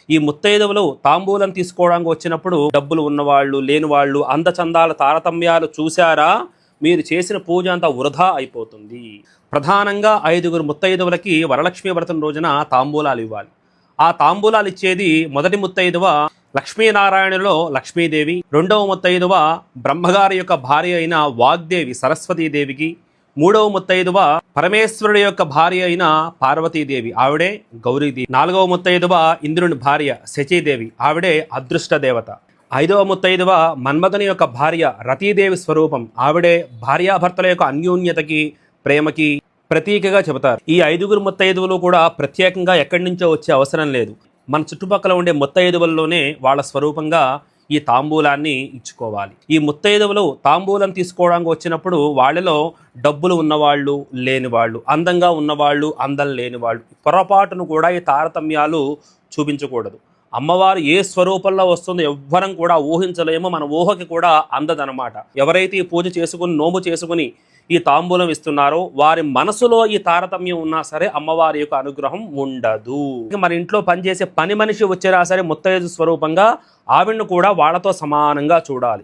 ఈ ముత్తైదువులు తాంబూలం తీసుకోవడానికి వచ్చినప్పుడు డబ్బులు ఉన్నవాళ్ళు లేని వాళ్ళు అందచందాల తారతమ్యాలు చూశారా, మీరు చేసిన పూజ అంతా వృధా అయిపోతుంది. ప్రధానంగా 5గురు ముత్తైదువులకి వరలక్ష్మి వ్రతం రోజున తాంబూలాలు ఇవ్వాలి. ఆ తాంబూలాలు ఇచ్చేది మొదటి ముత్తైదువ లక్ష్మీనారాయణలో లక్ష్మీదేవి, రెండవ ముత్తైదువ బ్రహ్మగారి యొక్క భార్య అయిన వాగ్దేవి సరస్వతీదేవికి, మూడవ ముత్తైదువ పరమేశ్వరుడి యొక్క భార్య అయిన పార్వతీదేవి, ఆవిడే గౌరీదేవి, నాలుగవ ముత్తైదువ ఇంద్రుని భార్య శచీదేవి, ఆవిడే అదృష్ట దేవత, ఐదవ ముత్తైదువ మన్మథుని యొక్క భార్య రతీదేవి స్వరూపం, ఆవిడే భార్యాభర్తల యొక్క అన్యోన్యతకి ప్రేమకి ప్రతీకగా చెబుతారు. ఈ 5గురు ముత్తైదువులు కూడా ప్రత్యేకంగా ఎక్కడి నుంచో వచ్చే అవసరం లేదు. మన చుట్టుపక్కల ఉండే ముత్తైదువుల్లోనే వాళ్ళ స్వరూపంగా ఈ తాంబూలాన్ని ఇచ్చుకోవాలి. ఈ ముత్తైదువులు తాంబూలం తీసుకోవడానికి వచ్చినప్పుడు వాళ్ళలో డబ్బులు ఉన్నవాళ్ళు లేని వాళ్ళు, అందంగా ఉన్నవాళ్ళు అందం లేని వాళ్ళు, పొరపాటును కూడా ఈ తారతమ్యాలు చూపించకూడదు. అమ్మవారు ఏ స్వరూపంలో వస్తుందో ఎవ్వరం కూడా ఊహించలేమో, మన ఊహకి కూడా అందదనమాట. ఎవరైతే ఈ పూజ చేసుకుని నోము చేసుకుని ఈ తాంబూలం ఇస్తున్నారో వారి మనసులో ఈ తారతమ్యం ఉన్నా సరే అమ్మవారి యొక్క అనుగ్రహం ఉండదు. మన ఇంట్లో పనిచేసే పని మనిషి వచ్చేనా సరే ముత్తైదు స్వరూపంగా ఆవిడను కూడా వాళ్ళతో సమానంగా చూడాలి.